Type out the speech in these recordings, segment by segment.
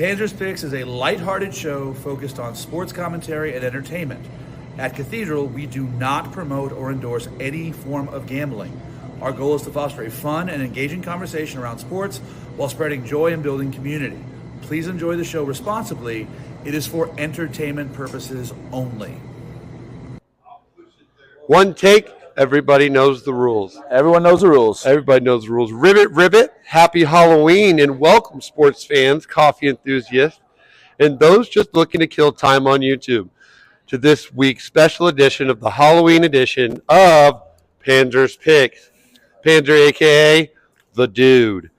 Panzer's Picks is a lighthearted show focused on sports commentary and entertainment. At Cathedral, we do not promote or endorse any form of gambling. Our goal is to foster a fun and engaging conversation around sports while spreading joy and building community. Please enjoy the show responsibly. It is for entertainment purposes only. One take, everybody knows the rules. Everyone knows the rules. Everybody knows the rules. Ribbit, ribbit, happy Halloween, and welcome sports fans, coffee enthusiasts, and those just looking to kill time on YouTube to this week's special edition of the Halloween edition of Panzer's Picks. Panzer, a.k.a. The Dude.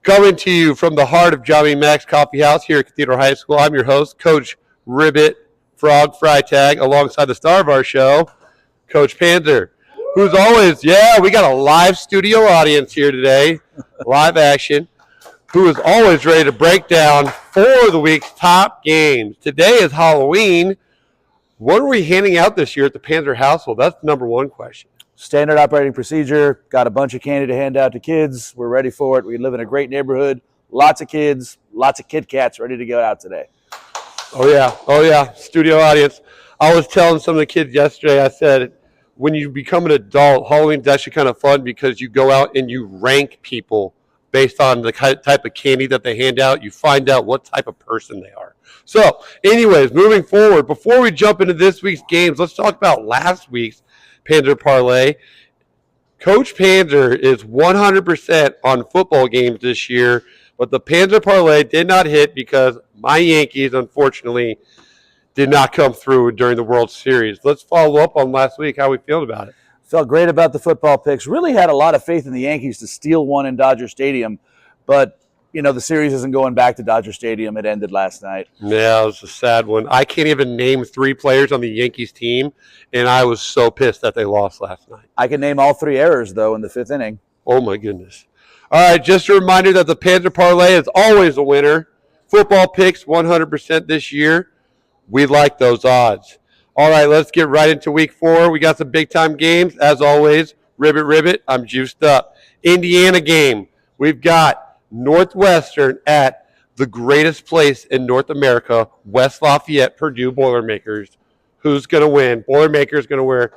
Coming to you from the heart of Johnny Mac's Coffeehouse here at Cathedral High School, I'm your host, Coach Ribbit Frog Freytag, alongside the star of our show, Coach Panzer, who's always, we got a live studio audience here today, live action, who is always ready to break down 4 of the week's top games. Today is Halloween. What are we handing out this year at the Panzer household? That's the number one question. Standard operating procedure. Got a bunch of candy to hand out to kids. We're ready for it. We live in a great neighborhood. Lots of kids, lots of Kit Kats ready to go out today. Oh, yeah. Studio audience. I was telling some of the kids yesterday, I said, when you become an adult, Halloween's actually kind of fun because you go out and you rank people based on the type of candy that they hand out. You find out what type of person they are. So, anyways, moving forward, before we jump into this week's games, let's talk about last week's Panzer Parlay. Coach Panzer is 100% on football games this year, but the Panzer Parlay did not hit because my Yankees, unfortunately, did not come through during the World Series. Let's follow up on last week. How we feeling about it? Felt great about the football picks. Really had a lot of faith in the Yankees to steal one in Dodger Stadium, but the series isn't going back to Dodger Stadium. It ended last night. Yeah, it was a sad one. I can't even name 3 players on the Yankees team, and I was so pissed that they lost last night. I can name all 3 errors, though, in the 5th inning. Oh, my goodness. All right, just a reminder that the Panzer Parlay is always a winner. Football picks 100% this year. We like those odds. All right, let's get right into week 4. We got some big-time games. As always, ribbit, I'm juiced up. Indiana game. We've got Northwestern at the greatest place in North America, West Lafayette, Purdue Boilermakers. Who's going to win? Boilermakers going to wear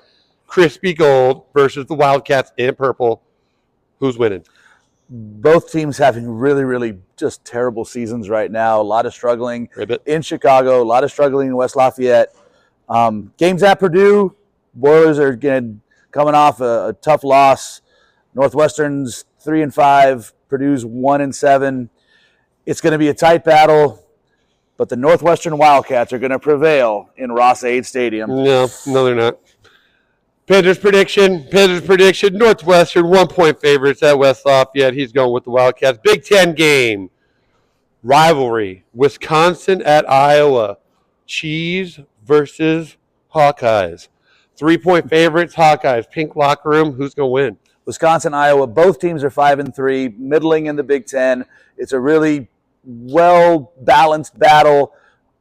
crispy gold versus the Wildcats in purple. Who's winning? Both teams having really, really just terrible seasons right now. A lot of struggling Ribbit. In Chicago, a lot of struggling in West Lafayette. Games at Purdue, Boilers are coming off a tough loss. Northwestern's 3-5. Purdue's 1-7. It's going to be a tight battle, but the Northwestern Wildcats are going to prevail in Ross-Ade Stadium. No, they're not. Panzer's prediction, Northwestern 1-point favorites at West Lafayette. He's going with the Wildcats. Big Ten game, rivalry, Wisconsin at Iowa. Cheese versus Hawkeyes. 3-point favorites, Hawkeyes. Pink locker room, who's going to win? Wisconsin, Iowa, both teams are 5-3, middling in the Big Ten. It's a really well-balanced battle.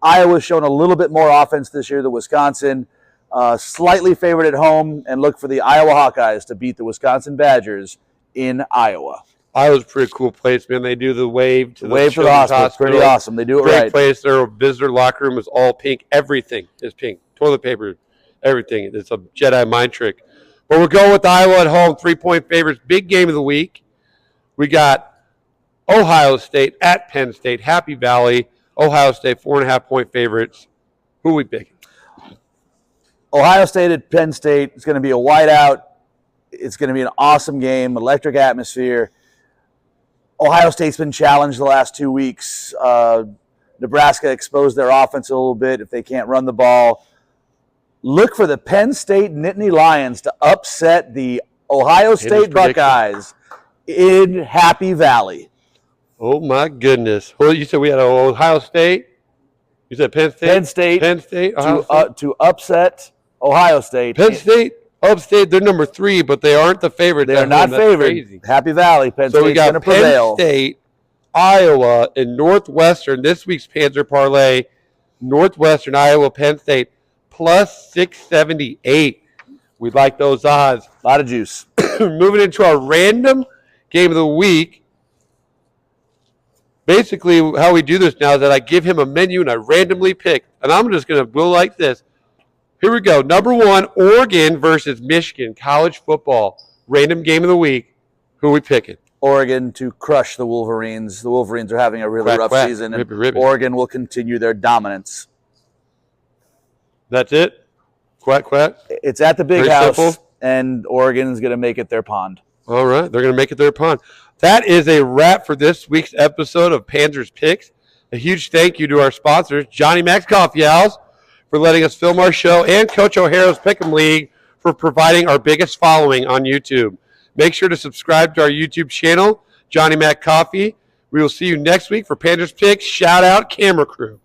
Iowa's shown a little bit more offense this year than Wisconsin. Slightly favored at home, and look for the Iowa Hawkeyes to beat the Wisconsin Badgers in Iowa. Iowa's a pretty cool place, man. They do the wave to the hospital. It's pretty awesome. They do it Great right. place. Their visitor locker room is all pink. Everything is pink. Toilet paper, everything. It's a Jedi mind trick. But we're going with Iowa at home, 3-point favorites. Big game of the week. We got Ohio State at Penn State, Happy Valley. Ohio State, 4.5-point favorites. Who are we picking? Ohio State at Penn State. It's going to be a whiteout. It's going to be an awesome game, electric atmosphere. Ohio State's been challenged the last 2 weeks. Nebraska exposed their offense a little bit if they can't run the ball. Look for the Penn State Nittany Lions to upset the Ohio State Buckeyes in Happy Valley. Oh, my goodness. Well, you said we had Ohio State? You said Penn State? Penn State to upset Ohio State. Penn State, upstate, they're number 3, but they aren't the favorite. They're not favored. Crazy. Happy Valley, Penn State's going to prevail. Penn State, Iowa, and Northwestern. This week's Panzer Parlay, Northwestern, Iowa, Penn State. Plus 678. We like those odds. A lot of juice. Moving into our random game of the week. basically how we do this now is that I give him a menu and I randomly pick. And I'm just going to go like this. Here we go. Number 1, Oregon versus Michigan, college football. Random game of the week. Who are we picking? Oregon to crush the Wolverines. The Wolverines are having a really rough season, and ribbit. Oregon will continue their dominance. That's it? Quack, quack? It's at the Big Very House, simple. and Oregon is going to make it their pond. All right. They're going to make it their pond. That is a wrap for this week's episode of Panzer's Picks. A huge thank you to our sponsors, Johnny Mac's Coffeehouse, for letting us film our show, and Coach O'Hara's Pick'em League for providing our biggest following on YouTube. Make sure to subscribe to our YouTube channel, Johnny Mac Coffee. We will see you next week for Panzer's Picks. Shout out camera crew.